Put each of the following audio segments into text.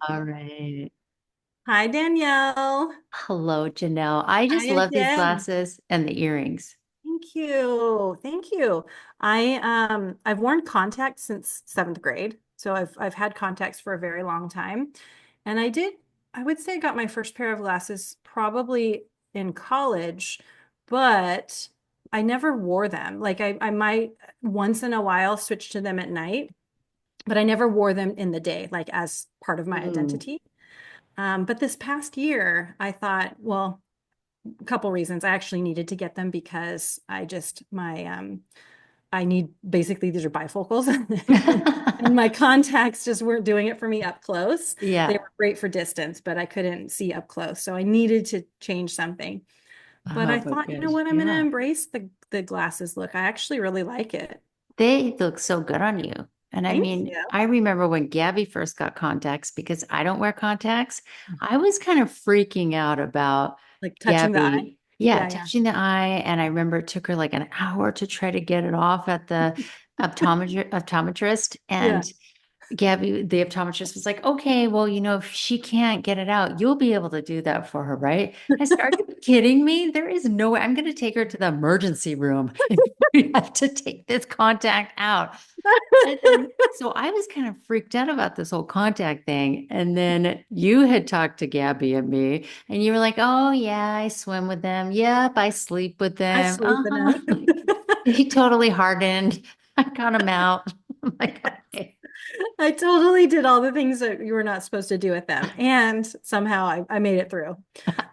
All right. Hi, Danielle. Hello, Janelle. I just Hi love these again. glasses and the earrings. Thank you. Thank you. I've worn contacts since seventh grade. So I've had contacts for a very long time. And I would say I got my first pair of glasses probably in college, but I never wore them. Like I might once in a while switch to them at night, but I never wore them in the day, like as part of my Mm. identity. But this past year, I thought, well, a couple reasons. I actually needed to get them because I need basically these are bifocals and my contacts just weren't doing it for me up close. They Yeah. were great for distance, but I couldn't see up close. So I needed to change something. But Oh I my thought, you know gosh. what, I'm going to Yeah. embrace the glasses look. I actually really like it. They look so good on you. And I Thank mean, you. I remember when Gabby first got contacts because I don't wear contacts. I was kind of freaking out about Like touching the eye. Gabby, yeah, Yeah, yeah. touching the eye. And I remember it took her like an hour to try to get it off at the optometrist. Yeah. And Gabby, the optometrist, was like, okay, well, if she can't get it out, you'll be able to do that for her, right? I said, are you kidding me? There is no way. I'm going to take her to the emergency room. We have to take this contact out. And then, so I was kind of freaked out about this whole contact thing. And then you had talked to Gabby and me, and you were like, oh, yeah, I swim with them. Yep, I sleep with I them. sleep in Uh-huh. them. He totally hardened. I got him out. I'm like, okay. I totally did all the things that you were not supposed to do with them. And somehow I made it through.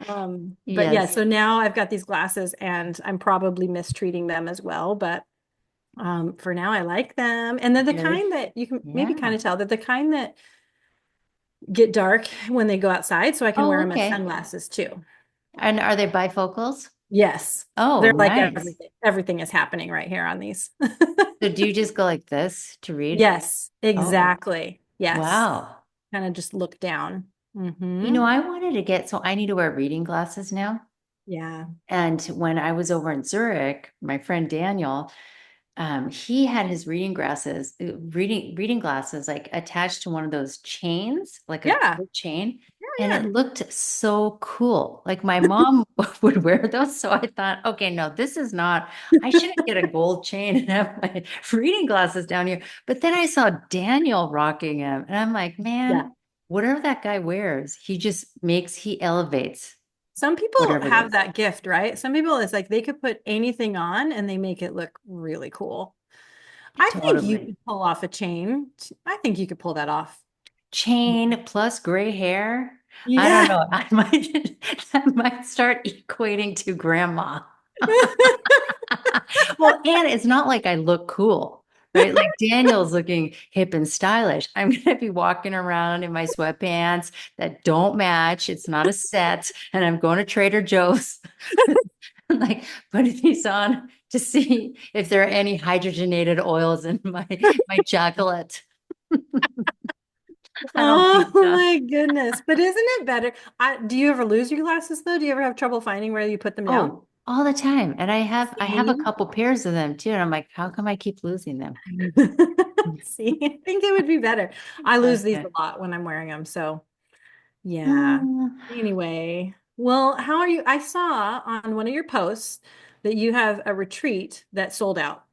But yeah, Yes. so now I've got these glasses and I'm probably mistreating them as well. But for now, I like them. And they're the Good. kind that you can maybe kind Yeah. of tell. They're the kind that get dark when they go outside. So I can wear Oh, them as okay. sunglasses too. And are they bifocals? Yes. Oh, They're like nice. everything. Everything is happening right here on these. So do you just go like this to read? Yes, Oh, exactly. Yes. wow. Kind of just look down. I wanted to get, so I need to wear reading glasses now. Yeah. And when I was over in Zurich, my friend Daniel, he had his reading glasses like attached to one of those chains, like a Yeah. gold chain, Yeah. and it Yeah. looked so cool. Like my mom would wear those, so I thought, okay, no, this is not. I shouldn't get a gold chain and have my reading glasses down here. But then I saw Daniel rocking them, and I'm like, Yeah. man, whatever that guy wears, he elevates Some people whatever it have is. that gift, right? Some people, it's like they could put anything on and they make it look really cool. I think you Totally. could pull off a chain. I think you could pull that off. Chain plus gray hair. I don't Yeah. know. I might start equating to grandma. Well, and it's not like I look cool, right? Like Daniel's looking hip and stylish. I'm going to be walking around in my sweatpants that don't match. It's not a set. And I'm going to Trader Joe's, like putting these on to see if there are any hydrogenated oils in my chocolate. I don't Oh think so. my goodness. But isn't it better? Do you ever lose your glasses though? Do you ever have trouble finding where you put them down? Oh, all the time. And I have a See? couple pairs of them too. And I'm like, how come I keep losing them? See, I think it would be better. I lose these Okay. a lot when I'm wearing them. So yeah. Mm, Anyway, well, how are you? I saw on one of your posts that you have a retreat that sold out,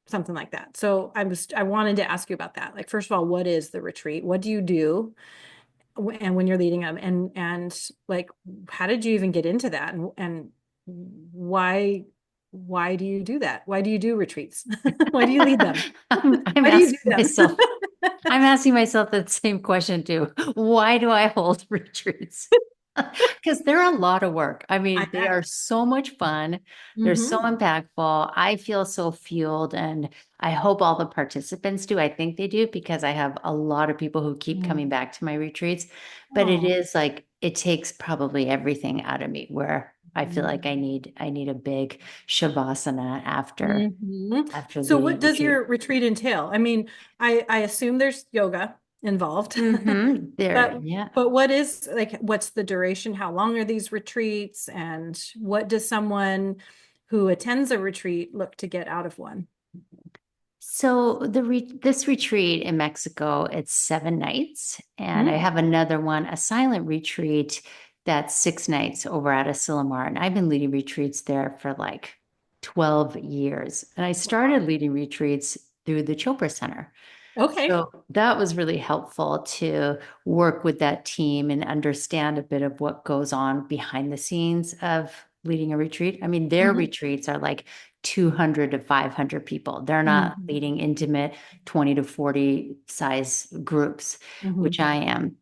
something like that. So I wanted to ask you about that. Like, first of all, what is the retreat? What do you do? And when you're leading them, and like, how did you even get into that? And why do you do that? Why do you do retreats? Why do you lead them? I'm Why do you do asking them? myself, I'm asking myself that same question too. Why do I hold retreats? Because they're a lot of work. I I mean, they bet. are so much fun. They're so Hmm. impactful. I feel so fueled, and I hope all the participants do. I think they do because I have a lot of people who keep coming back to my retreats. But it Oh. is like it takes probably everything out of me where I feel like I need a big shavasana after Mhm. after So the what does retreat. your retreat entail? I mean, I assume there's yoga involved. There, But yeah. what is like what's the duration? How long are these retreats? And what does someone who attends a retreat look to get out of one? So this retreat in Mexico, it's 7 nights, and I Mm, have another one, a silent retreat that's 6 nights over at Asilomar, and I've been leading retreats there for like 12 years. And I wow. started leading retreats through the Chopra Center. Okay. So that was really helpful to work with that team and understand a bit of what goes on behind the scenes of leading a retreat. I mean, their Hmm. retreats are like 200 to 500 people. They're not Hmm. leading intimate 20 to 40 size groups, Hmm. which I am.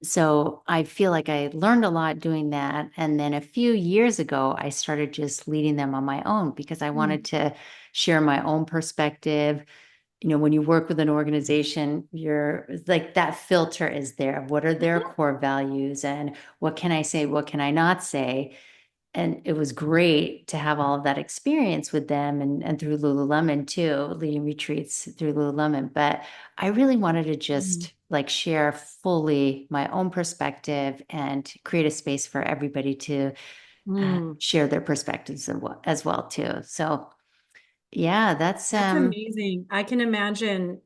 So I feel like I learned a lot doing that. And then a few years ago, I started just leading them on my own because I wanted to share my own perspective. When you work with an organization, you're like that filter is there. What are their core values and what can I say? What can I not say? And it was great to have all of that experience with them and through Lululemon too, leading retreats through Lululemon. But I really wanted to Hmm. just like share fully my own perspective and create a space for everybody to Mm. share their perspectives as well too. So yeah, that's That's amazing. I can imagine.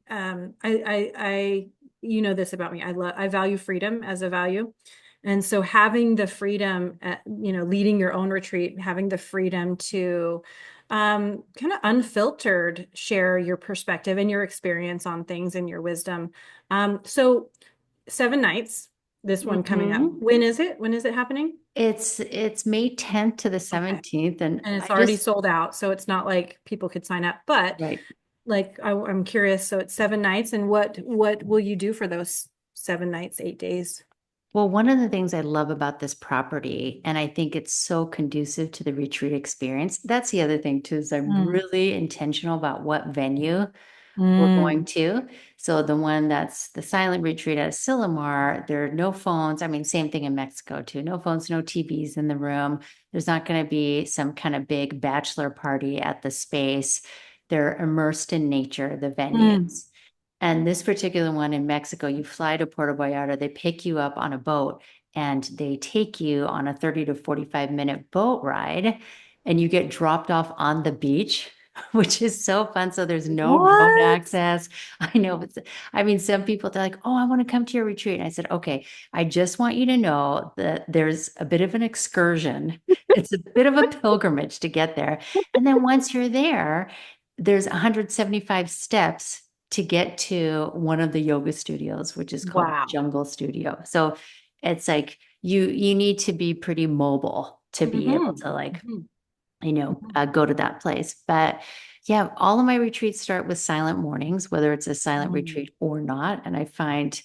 You know this about me. I value freedom as a value. And so having the freedom, leading your own retreat, having the freedom to kind of unfiltered share your perspective and your experience on things and your wisdom. So 7 nights, this one coming up. Mhm. When is it? When is it happening? It's May 10th to the Okay. 17th, and And I it's already just sold out, so it's not like people could sign up. But right. like I'm curious. So it's 7 nights, and what will you do for those 7 nights, 8 days? Well, one of the things I love about this property, and I think it's so conducive to the retreat experience. That's the other thing too, is I'm Mm. really intentional about what venue we're going Mm. to. So the one that's the silent retreat at Silomar, there are no phones. I mean, same thing in Mexico too. No phones, no TVs in the room. There's not going to be some kind of big bachelor party at the space. They're immersed in nature, the Mm. venues. And this particular one in Mexico, you fly to Puerto Vallarta, they pick you up on a boat and they take you on a 30 to 45-minute boat ride and you get dropped off on the beach, which is so fun. So there's no road What? access. I know, but I mean, some people they're like, "Oh, I want to come to your retreat." And I said, "Okay, I just want you to know that there's a bit of an excursion. It's a bit of a pilgrimage to get there. And then once you're there, there's 175 steps to get to one of the yoga studios, which is called Wow. Jungle Studio. So it's like you need to be pretty mobile to be able Hmm. to like Hmm. go to that place. But yeah, all of my retreats start with silent mornings, whether it's a silent Hmm. retreat or not. And I find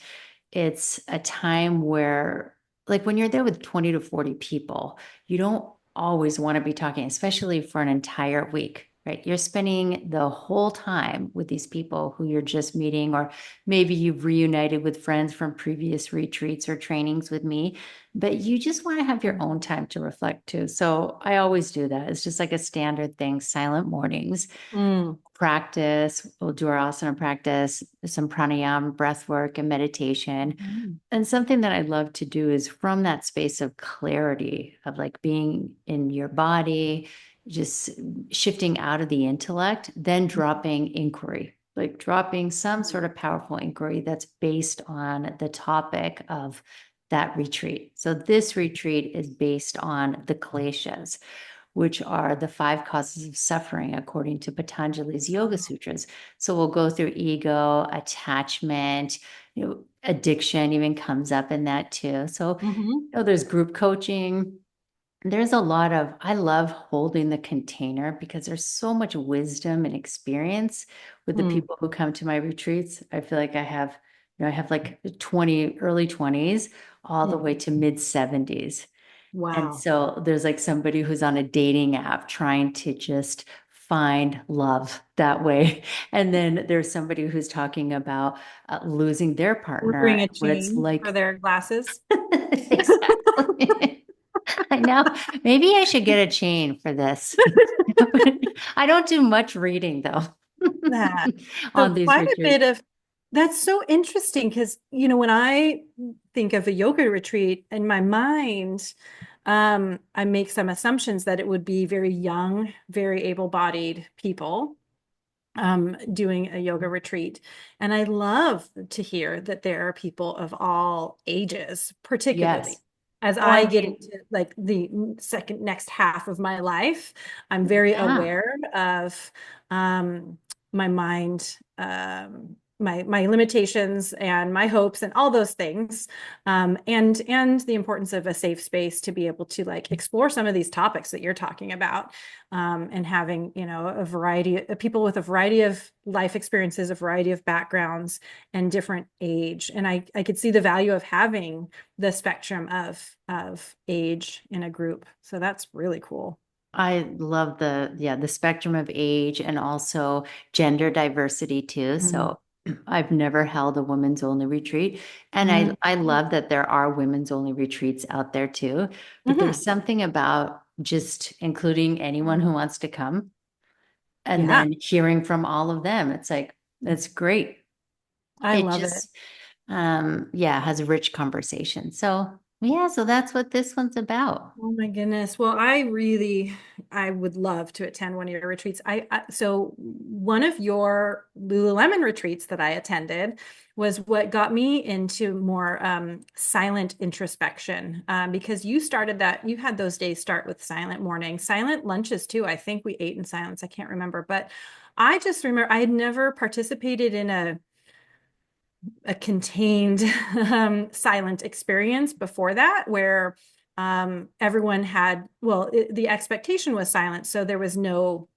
it's a time where, like, when you're there with 20 to 40 people, you don't always want to be talking, especially for an entire week, right? You're spending the whole time with these people who you're just meeting, or maybe you've reunited with friends from previous retreats or trainings with me, but you just want to have your own time to reflect too. So I always do that. It's just like a standard thing, silent mornings Hmm. practice. We'll do our asana practice, some pranayama, breath work, and meditation. Hmm. And something that I love to do is from that space of clarity, of like being in your body, just shifting out of the intellect, then dropping inquiry, like dropping some sort of powerful inquiry that's based on the topic of that retreat. So this retreat is based on the kleshas, which are the five causes of suffering according to Patanjali's Yoga Sutras. So we'll go through ego, attachment, addiction even comes up in that too. So, Hmm. there's group coaching. There's a lot of, I love holding the container because there's so much wisdom and experience with the Hmm. people who come to my retreats. I feel like I have like 20, early 20s all the Hmm. way to mid 70s. And Wow. so there's like somebody who's on a dating app trying to just find love that way. And then there's somebody who's talking about losing their partner, Wearing a what it's chain for like. their glasses. Exactly. I know. Maybe I should get a chain for this. I don't do much reading though That. So on these quite a retreats. bit of that's so interesting because when I think of a yoga retreat in my mind, I make some assumptions that it would be very young, very able-bodied people. doing a yoga retreat. And I love to hear that there are people of all ages, particularly Yes. as Oh, I I get mean, into like the second next half of my life. I'm very yeah. aware of my mind, my limitations and my hopes and all those things, and the importance of a safe space to be able to like explore some of these topics that you're talking about, and having, a variety of people with a variety of life experiences, a variety of backgrounds and different age. And I could see the value of having the spectrum of age in a group. So that's really cool. I love the spectrum of age and also gender diversity too. Mm. So I've never held a women's only retreat. And Mm. I love that there are women's only retreats out there too. But Hmm. there's something about just including anyone who wants to come and Yeah, then hearing from all of them. It's like, that's great. I It love it. just, yeah, has a rich conversation. So yeah, so that's what this one's about. Oh my goodness. Well, I would love to attend one of your retreats. So one of your Lululemon retreats that I attended was what got me into more silent introspection, because you started that, you had those days start with silent mornings, silent lunches too. I think we ate in silence. I can't remember, but I just remember I had never participated in a contained silent experience before that, where everyone had, well, the expectation was silence, so there was no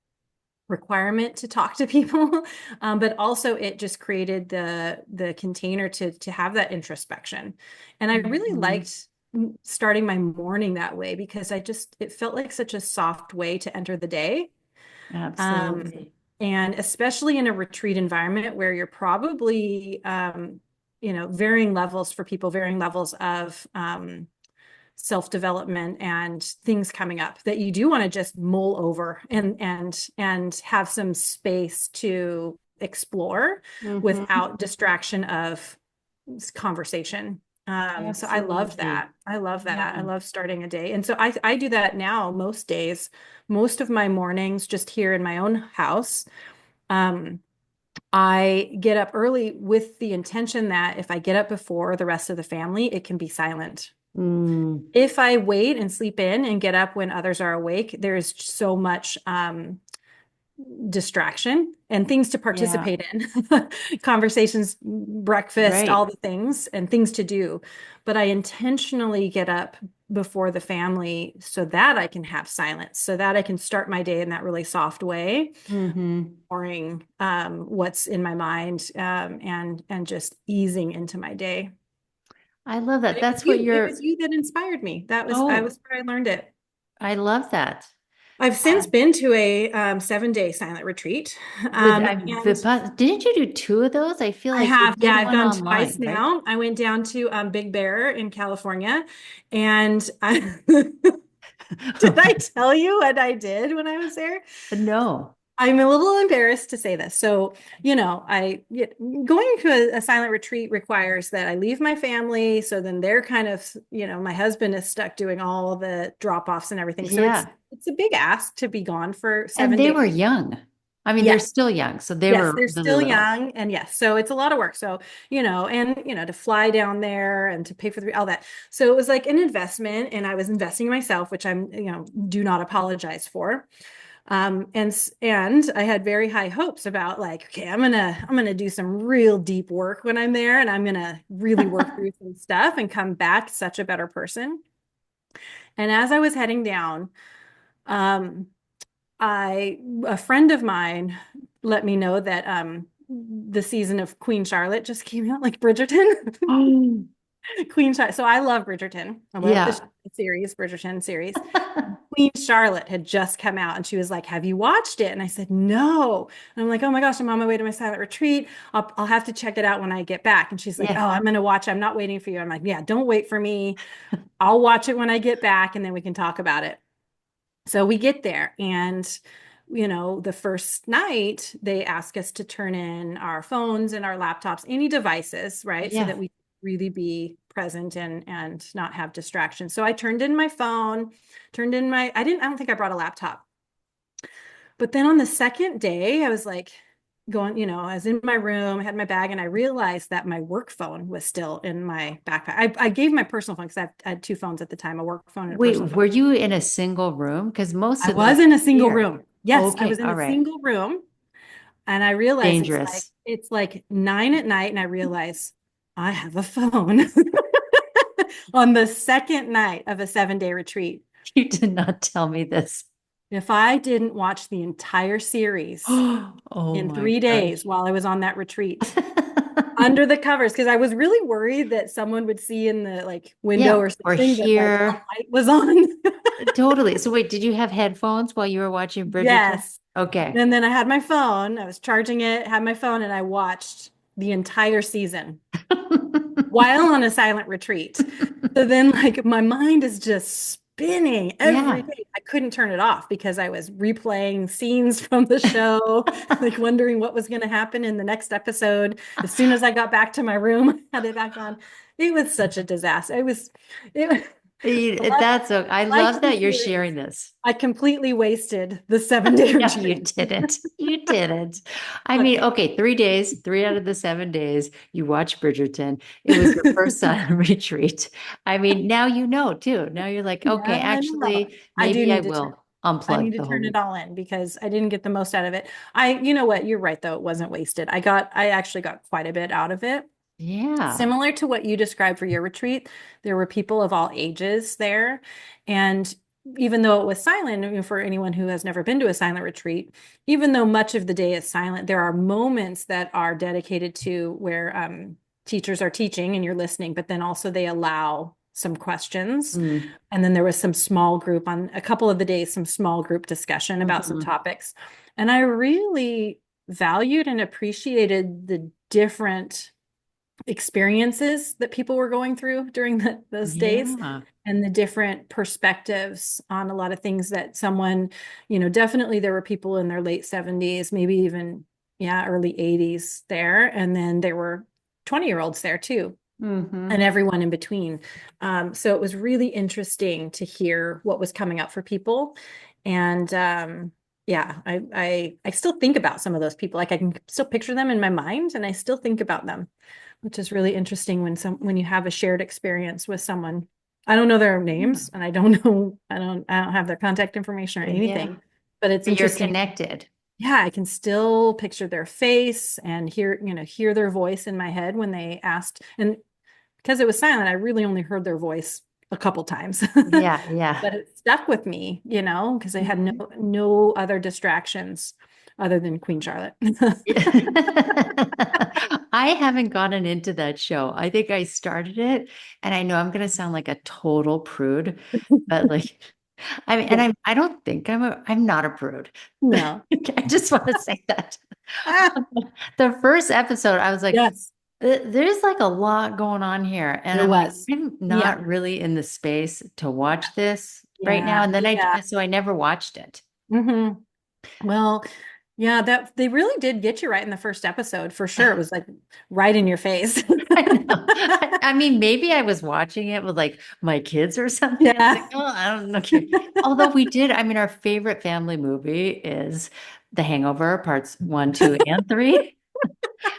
requirement to talk to people, but also it just created the container to have that introspection. And I really Mhm. liked starting my morning that way because it felt like such a soft way to enter the day. Um, Absolutely. and especially in a retreat environment where you're probably, varying levels for people, varying levels of self-development and things coming up that you do want to just mull over and have some space to explore Hmm. without distraction of conversation. So I love Absolutely. that. I love that. I Yeah. love starting a day. And so I do that now most days, most of my mornings just here in my own house. Um, I get up early with the intention that if I get up before the rest of the family, it can be silent. Mm, If I wait and sleep in and get up when others are awake, there's so much distraction and things to yeah. participate in, conversations, breakfast, all Right. the things and things to do. But I intentionally get up before the family so that I can have silence, so that I can start my day in that really soft way, Hmm. pouring what's in my mind, and just easing into my day. I love And that. it was That's what you. It you're, was you that inspired me. I oh, was where I learned it. I love that. I've since been to a 7-day silent retreat. With And didn't you do two of those? I feel I like you have, yeah, did I've one gone twice online, right? now. I went down to Big Bear in California. And did I tell you what I did when I was there? No. I'm a little embarrassed to say this. So, going to a silent retreat requires that I leave my family. So then they're kind of, my husband is stuck doing all the drop-offs and everything. So it's Yeah. it's a big ask to be gone for And seven they days. were young. I mean, they're Yes. still young, so they Yes, were they're really still little. young, and yes, so it's a lot of work. So, to fly down there and to pay for all that. So it was like an investment, and I was investing in myself, which do not apologize for. And I had very high hopes about like, okay, I'm gonna do some real deep work when I'm there, and I'm gonna really work through some stuff and come back such a better person. And as I was heading down, um, a friend of mine let me know that the season of Queen Charlotte just came out, like Bridgerton. Oh, Queen Charlotte. So I love Bridgerton. I love the yeah. series, Bridgerton series. Queen Charlotte had just come out and she was like, "Have you watched it?" And I said, "No." And I'm like, "Oh my gosh, I'm on my way to my silent retreat. I'll have to check it out when I get back." And she's like, Yeah. "Oh, I'm gonna watch. I'm not waiting for you." I'm like, "Yeah, don't wait for me. I'll watch it when I get back and then we can talk about it." So we get there, and the first night they ask us to turn in our phones and our laptops, any devices, right? So that Yeah. we really be present and not have distractions. So I turned in my phone, I don't think I brought a laptop. But then on the second day, I was like, going, I was in my room, had my bag, and I realized that my work phone was still in my backpack. I gave my personal phone because I had two phones at the time, a work phone and a Wait, personal phone. were you in a single room? Because most I of them was in a single here. room. Yes, I Okay, was in all a right. single room, and I realized Dangerous. it's like 9 at night, and I realize I have a phone on the second night of a 7-day retreat. You did not tell me this. If I didn't watch the entire series Oh in my 3 days gosh. while I was on that retreat, under the covers, because I was really worried that someone would see in the like window Yeah, or or something that like a here. light was on. Totally. So wait, did you have headphones while you were watching Bridgerton? Yes. Okay. And then I had my phone, I was charging it, had my phone, and I watched the entire season while on a silent retreat. So then, like, my mind is just spinning every Yeah. day. I couldn't turn it off because I was replaying scenes from the show, like wondering what was going to happen in the next episode. As soon as I got back to my room, I had it back on. It was such a disaster. It, like, That's okay. I like love the that you're series, sharing this. I completely wasted the 7-day No, you retreat. didn't. You didn't. I mean, Okay. okay, 3 days, 3 out of the 7 days, you watch Bridgerton. It was your first silent retreat. I mean, now you know too. Now you're like, okay, Yeah, I know. actually, I do maybe I need to turn will I need unplug to the whole turn it week. all in because I didn't get the most out of it. You know what? You're right though. It wasn't wasted. I actually got quite a bit out of it. Yeah. Similar to what you described for your retreat, there were people of all ages there. And even though it was silent, for anyone who has never been to a silent retreat, even though much of the day is silent, there are moments that are dedicated to where teachers are teaching and you're listening, but then also they allow some questions. Mm. And then there was some small group on a couple of the days, some small group discussion about some Mhm. topics. And I really valued and appreciated the different experiences that people were going through during those days Yeah. and the different perspectives on a lot of things that someone, definitely there were people in their late 70s, maybe even, yeah, early 80s there. And then there were 20-year-olds there too, and Hmm. everyone in between. So it was really interesting to hear what was coming up for people. And yeah, I still think about some of those people. Like I can still picture them in my mind and I still think about them, which is really interesting when you have a shared experience with someone. I don't know their names and I don't know, I don't have their contact information or Yeah. anything, but it's But you're interesting. connected. Yeah, I can still picture their face and hear their voice in my head when they asked. And because it was silent, I really only heard their voice a couple times. Yeah, yeah. But it stuck with me, because I had no Mhm. no other distractions other than Queen Charlotte. I haven't gotten into that show. I think I started it, and I know I'm going to sound like a total prude, but like, I mean, and Yeah. I don't think I'm not a prude. No. I just want to say that. Ah, The first episode, I was like, yes, There's like a lot going on here." And there I'm like, was. I'm Yeah. not really in the space to watch this right now. Yeah. And then Yeah. so I never watched it. Hmm. Well, yeah, that they really did get you right in the first episode for sure. It was like right in your face. I know. I mean, maybe I was watching it with like my kids or something. I was like, Yeah. oh, I don't know. Although I mean, our favorite family movie is The Hangover, parts one, two, and three.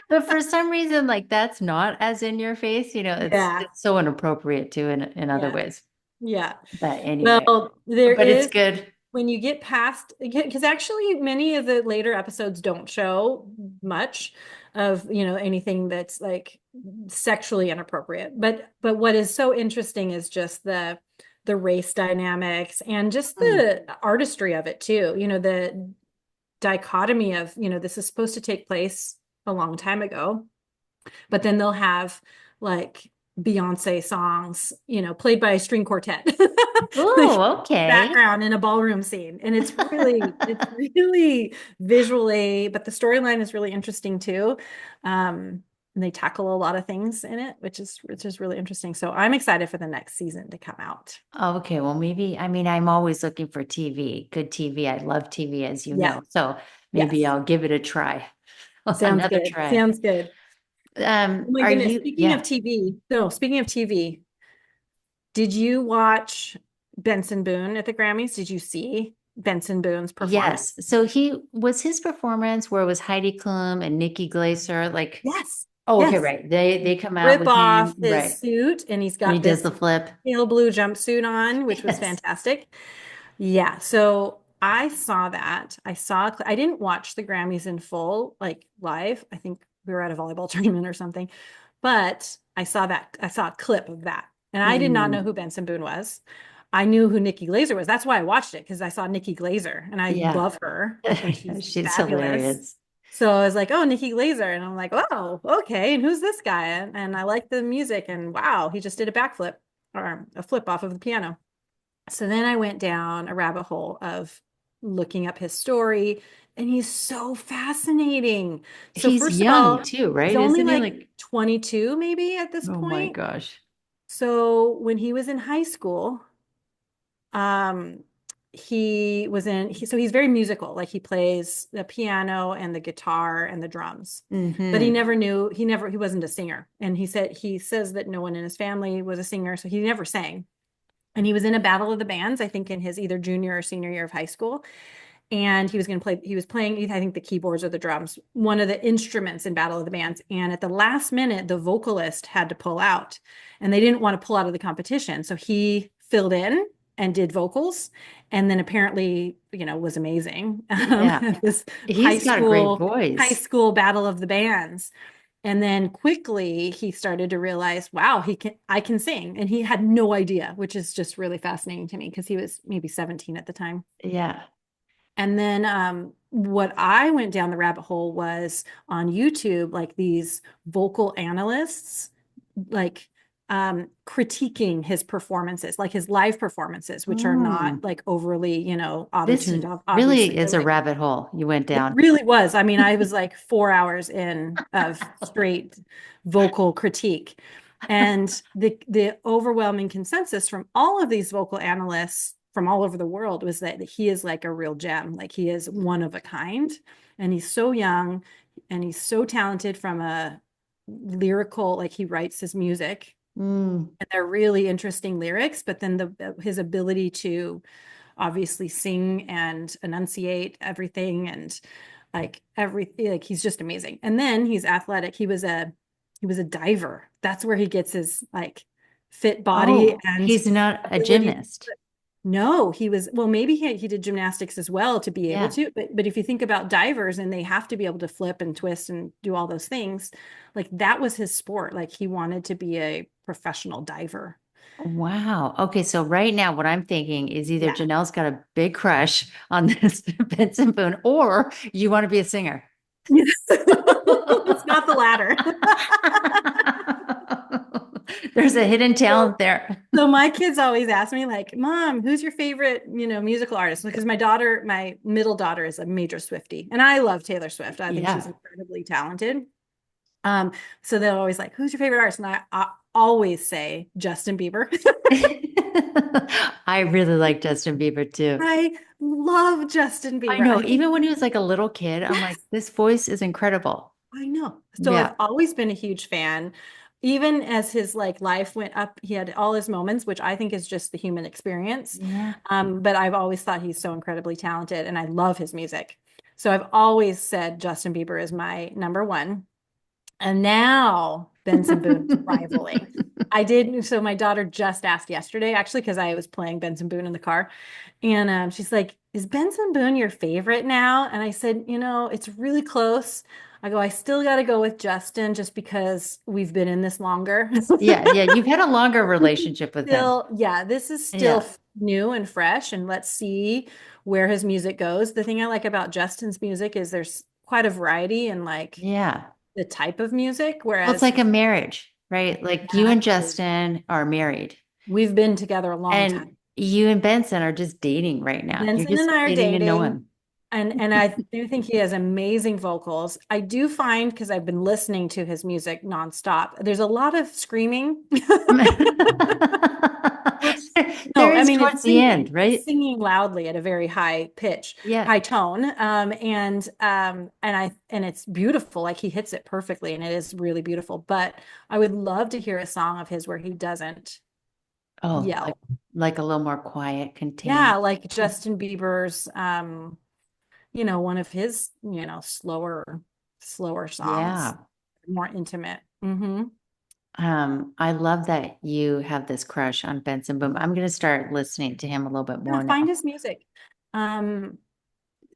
But for some reason, like that's not as in your face. Yeah. It's so inappropriate too in other Yeah. ways. Yeah. But anyway, Well, there but it's is good. when you get past, because actually many of the later episodes don't show much of, anything that's like sexually inappropriate. But what is so interesting is just the race dynamics and just Mm. the artistry of it too. The dichotomy of, this is supposed to take place a long time ago, but then they'll have like Beyonce songs, played by a string quartet, like Oh, okay. background in a ballroom scene. And it's really visually, but the storyline is really interesting too. And they tackle a lot of things in it, which is really interesting. So I'm excited for the next season to come out. Okay, well, maybe, I mean, I'm always looking for TV, good TV. I love TV, as you Yeah. know. So maybe Yes. I'll give it a try, Sounds another good. try. Sounds good. Oh my Are goodness. you, yeah. Speaking of TV, did you watch Benson Boone at the Grammys? Did you see? Benson Boone's performance. Yes. So he was his performance where it was Heidi Klum and Nikki Glaser. Like, Yes. oh, okay, Yes. right. They come out Rip with him, off his right? suit and he's And he got does this the flip. pale blue jumpsuit on, which was Yes. fantastic. Yeah, so I saw that. I didn't watch the Grammys in full, like live. I think we were at a volleyball tournament or something, but I saw that. I saw a clip of that. And I did not know Mm, who Benson Boone was. I knew who Nikki Glaser was. That's why I watched it because I saw Nikki Glaser and I yeah. love her. I think she's She's fabulous. hilarious. So I was like, oh, Nikki Glaser. And I'm like, oh, okay. And who's this guy? And I like the music. And wow, he just did a backflip or a flip off of the piano. So then I went down a rabbit hole of looking up his story, and he's so fascinating. So, He's first of young all, too, he's right? only Isn't he like like, 22, maybe at this oh my point. gosh. So, when he was in high school, um, so he's very musical. Like he plays the piano and the guitar and the drums. But Hmm. he wasn't a singer. And he says that no one in his family was a singer, so he never sang. And he was in a battle of the bands, I think in his either junior or senior year of high school. And he was playing, I think the keyboards or the drums, one of the instruments in Battle of the Bands. And at the last minute, the vocalist had to pull out and they didn't want to pull out of the competition. So he filled in and did vocals. And then apparently, was amazing. Yeah. This He's got a great high voice. school Battle of the Bands. And then quickly he started to realize, wow, I can sing. And he had no idea, which is just really fascinating to me because he was maybe 17 at the time. Yeah. And then what I went down the rabbit hole was on YouTube, like these vocal analysts, like critiquing his performances, like his live performances, which are not Mm. like overly, This auto-tuned, really obviously. is They're a like rabbit hole you went it down. really was. I mean, I was like 4 hours in of straight vocal critique. And the overwhelming consensus from all of these vocal analysts from all over the world was that he is like a real gem. Like he is one of a kind. And he's so young and he's so talented from a lyrical, like he writes his music Mm. and they're really interesting lyrics, but then his ability to obviously sing and enunciate everything and like everything, like he's just amazing. And then he's athletic. He was a diver. That's where he gets his like fit body Oh, and he's not a ability. gymnast. No, well, maybe he did gymnastics as well to be able Yeah. to, but if you think about divers and they have to be able to flip and twist and do all those things, like that was his sport. Like he wanted to be a professional diver. Wow. Okay, so right now what I'm thinking is either Yeah. Janelle's got a big crush on this Benson Boone or you want to be a singer. It's not the latter. There's a hidden So, talent there. so my kids always ask me, like, Mom, who's your favorite, musical artist? Because my middle daughter is a major Swiftie, and I love Taylor Swift. I think she's Yeah. incredibly talented. Um, so they're always like, who's your favorite artist? And I always say Justin Bieber. I really like Justin Bieber too. I love Justin I Bieber. know, I think, even when he was like a little kid, I'm like, yes, this voice is incredible. I know. So I've Yeah. always been a huge fan. Even as his like life went up, he had all his moments, which I think is just the human experience. Yeah. But I've always thought he's so incredibly talented and I love his music. So I've always said Justin Bieber is my number one. And now Benson Boone's rivaling. So my daughter just asked yesterday, actually, because I was playing Benson Boone in the car. And she's like, is Benson Boone your favorite now? And I said, it's really close. I still got to go with Justin just because we've been in this longer. Yeah, yeah, you've had a longer relationship with him. This is still Yeah. new and fresh, and let's see where his music goes. The thing I like about Justin's music is there's quite a variety in like Yeah. the type of music, Well, it's whereas like a marriage, right? Like you and exactly, Justin are married we've been together a long and time. you and Benson are just dating right now. You're Benson and just I are getting to know dating, him. and I do think he has amazing vocals. I do find because I've been listening to his music nonstop, there's a lot of screaming. Which There no, I is mean towards it's the singing. end, It's right? singing loudly at a very high pitch, Yeah. high tone. And it's beautiful. Like he hits it perfectly and it is really beautiful. But I would love to hear a song of his where he doesn't Oh, like yell. like a little more quiet, Yeah, contained. like Justin Bieber's one of his, slower songs, Yeah. more intimate. Hmm. I love that you have this crush on Benson Boone. I'm going to start listening to him a little bit Yeah, more find now. his music. Um,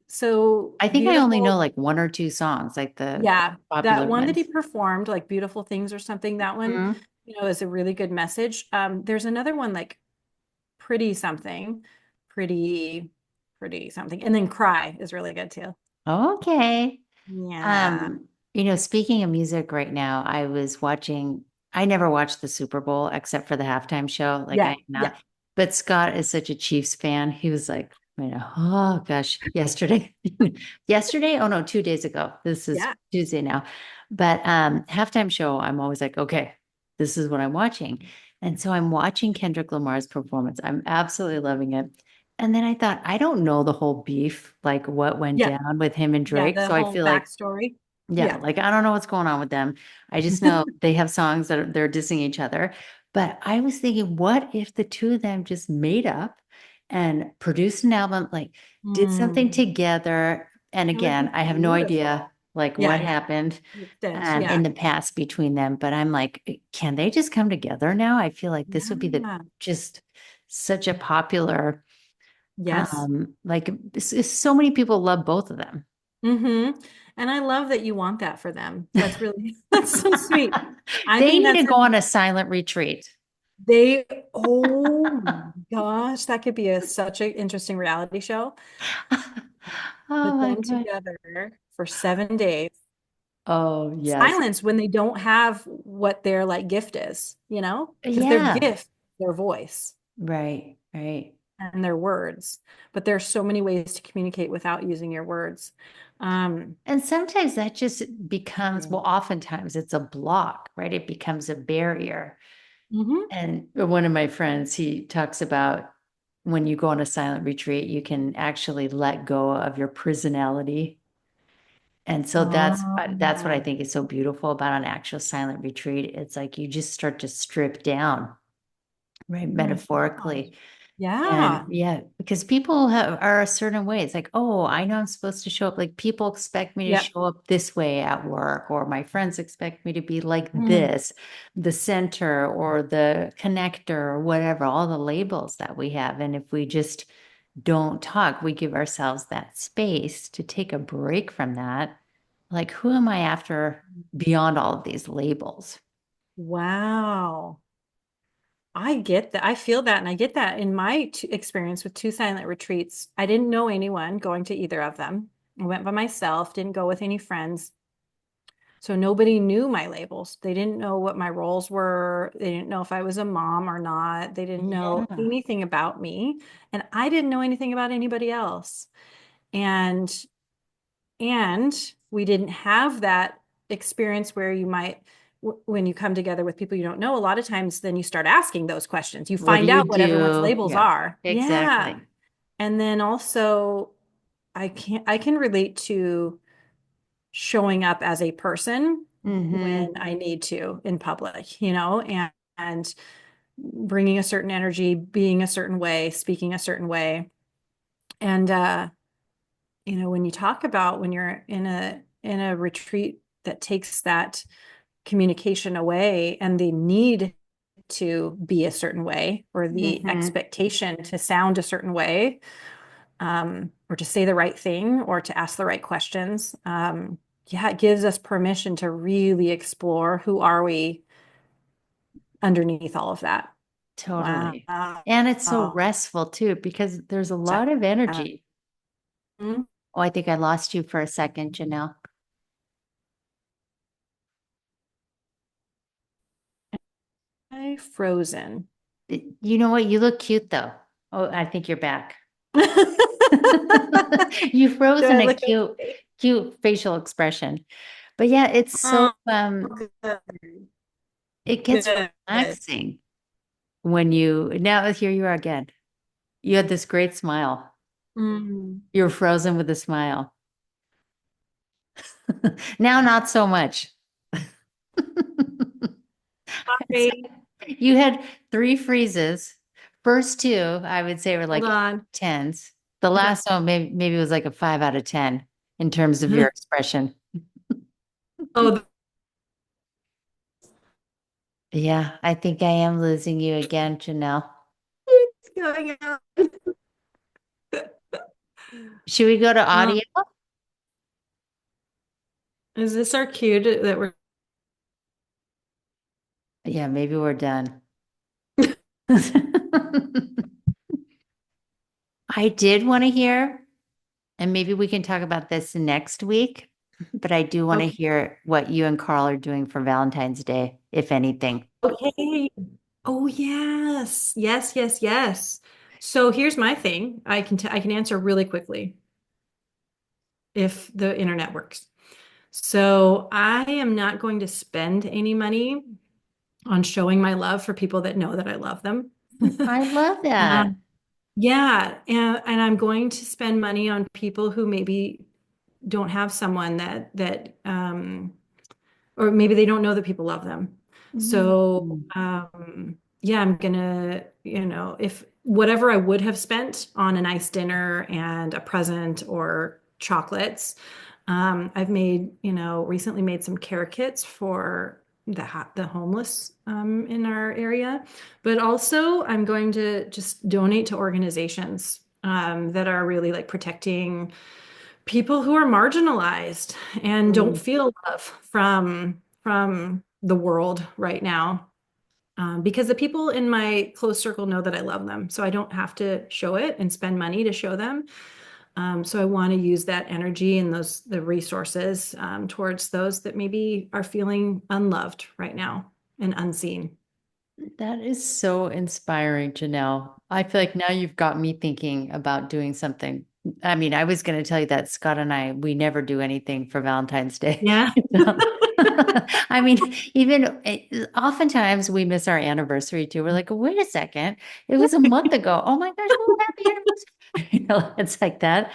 so I think I only know beautiful. like one or two songs, like the Yeah, that popular one that he ones. performed, like Beautiful Things or something, that one, Mhm. is a really good message. There's another one like Pretty Something, Pretty, Pretty Something, and then Cry is really good too. Okay. Yeah. Speaking of music right now, I never watched the Super Bowl except for the halftime show. Like I Yeah. am not, Yeah. but Scott is such a Chiefs fan. He was like, oh gosh, yesterday, yesterday, oh no, 2 days ago. This is Yeah. Tuesday now. But halftime show, I'm always like, okay, this is what I'm watching. And so I'm watching Kendrick Lamar's performance. I'm absolutely loving it. And then I thought, I don't know the whole beef, like what went Yeah. down with him and Yeah. Drake. The So I whole feel like backstory. yeah, Yeah. like I don't know what's going on with them. I just know they have songs that they're dissing each other. But I was thinking, what if the two of them just made up and produced an album, like did something Mm, together? And that would again, be I have no idea beautiful. like Yeah. what Yeah. happened Extent. in Yeah. the past between them. But I'm like, can they just come together now? I feel like this would be the Yeah. just such a popular Yes. like so many people love both of them. Hmm. And I love that you want that for them. That's really, that's so sweet. I They think need to that's go on a silent retreat. they, oh my gosh, that could be such an interesting reality show. Oh Put my them God. together for 7 days. Oh, yes. Silence when they don't have what their like gift is, because their Yeah. gift, their voice Right. Right. and their words. But there's so many ways to communicate without using your words. Um, And sometimes that just becomes, yeah. well, oftentimes it's a block, right? It becomes a barrier. Hmm. And one of my friends, he talks about when you go on a silent retreat, you can actually let go of your prisonality. And so that's what I Oh, think is so beautiful about an actual silent retreat. It's like you just start to strip down, right? oh my gosh. Metaphorically. And Yeah. yeah, because people are a certain way. It's like, oh, I know I'm supposed to show up. Like people expect me to Yep. show up this way at work, or my friends expect me to be like Mm. this, the center or the connector or whatever, all the labels that we have. And if we just don't talk, we give ourselves that space to take a break from that. Like, who am I after beyond all of these labels? Wow. I get that. I feel that. And I get that in my experience with two silent retreats. I didn't know anyone going to either of them. I went by myself, didn't go with any friends. So nobody knew my labels. They didn't know what my roles were. They didn't know if I was a mom or not. They didn't know Yeah. anything about me. And I didn't know anything about anybody else. And we didn't have that experience where you might when you come together with people you don't know, a lot of times then you start asking those questions. You What do find you out what everyone's do? labels Yeah, are. Yeah. exactly. And then also I can relate to showing up as a person when Hmm. I need to in public, and bringing a certain energy, being a certain way, speaking a certain way. And when you talk about when you're in a retreat that takes that communication away and the need to be a certain way or the Hmm. expectation to sound a certain way, or to say the right thing or to ask the right questions, yeah, it gives us permission to really explore who are we underneath all of that. Totally. Wow. And it's so restful too, because there's a lot of energy. Oh, I think I lost you for a second, Janelle. Frozen. You know what? You look cute though. Oh, I think you're back. Do You froze in I a look cute, okay? cute facial expression. But yeah, it's so Oh, good. it gets Good. relaxing when you now here you are again. You had this great smile. Mm. You were frozen with a smile. Now, not so much. Sorry. You had three freezes First two, I would say, were Hold like on. tens. The Okay. last one maybe it was like a 5 out of 10 in terms of your expression. Oh, Yeah, I think I am losing you again, Janelle. it's going out. Should we go to audio? Is this our cue that we're Yeah, maybe we're done. I did want to hear, and maybe we can talk about this next week, but I do want to okay? hear what you and Carl are doing for Valentine's Day, if anything. Okay. Oh yes. Yes, yes, yes. So here's my thing. I can answer really quickly if the internet works. So I am not going to spend any money on showing my love for people that know that I love them. I love that. Um, yeah, and I'm going to spend money on people who maybe don't have someone that or maybe they don't know that people love them. So, Mm. yeah, I'm gonna, if whatever I would have spent on a nice dinner and a present or chocolates, I've made, recently made some care kits for the homeless in our area, but also I'm going to just donate to organizations that are really like protecting people who are marginalized and don't Mm. feel love from the world right now. Because the people in my close circle know that I love them, so I don't have to show it and spend money to show them. So I want to use that energy and the resources towards those that maybe are feeling unloved right now and unseen. That is so inspiring, Janelle. I feel like now you've got me thinking about doing something. I mean, I was going to tell you that Scott and I, we never do anything for Valentine's Day. Yeah. I mean, even oftentimes we miss our anniversary too. We're like, wait a second, it was a month ago. Oh my gosh, well, happy anniversary. It's like that.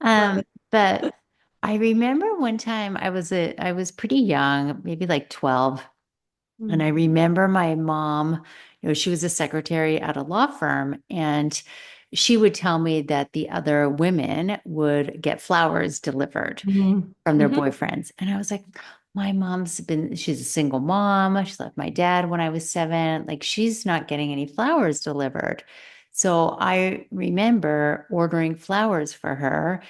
Love it. But I remember one time I was pretty young, maybe like 12. And I Mm. remember my mom, she was a secretary at a law firm, and she would tell me that the other women would get flowers delivered Mhm. from their Mhm. boyfriends. And I was like, she's a single mom. She left my dad when I was 7. Like, she's not getting any flowers delivered. So I remember ordering flowers for her,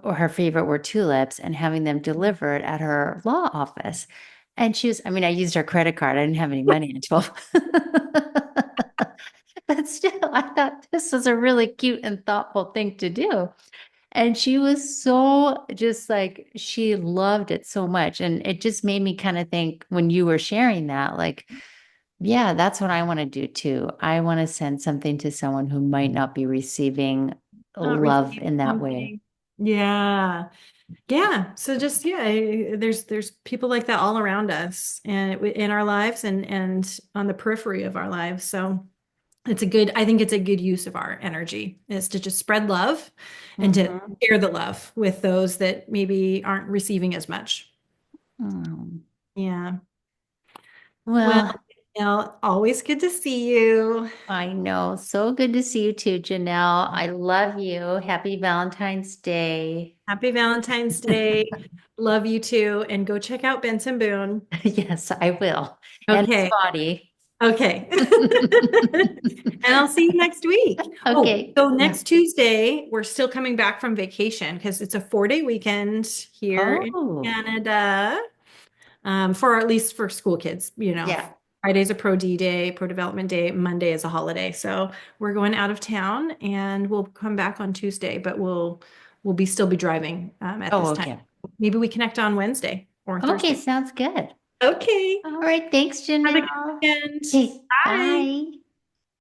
or her favorite were tulips, and having them delivered at her law office. And I mean, I used her credit card. I didn't have any money until, but still, I thought this was a really cute and thoughtful thing to do. And she was so just like, she loved it so much. And it just made me kind of think when you were sharing that, like, yeah, that's what I want to do too. I want to send something to someone who might not be receiving Not love receive in that way. something. Yeah. Yeah. So just there's people like that all around us and in our lives and on the periphery of our lives. So I think it's a good use of our energy is to just spread love and to Mhm. share the love with those that maybe aren't receiving as much. Mm. Yeah. Well, Well, always good to see you. I know. So good to see you too, Janelle. I love you. Happy Valentine's Day. Happy Valentine's Day. Love you too. And go check out Benson Boone. Yes, I will. And Okay. Spotty. Okay. And I'll see you next week. Oh, Okay. so Yeah. next Tuesday, we're still coming back from vacation because it's a 4-day weekend here in Oh, Canada, for at least for school kids. yeah. Friday's a pro D day, pro development day, Monday is a holiday. So we're going out of town and we'll come back on Tuesday, but we'll still be driving at Oh, this time. okay. Maybe we connect on Wednesday or Okay, Thursday. sounds good. Okay. All right. Thanks, Have a good Janelle. weekend. Okay, Bye. bye.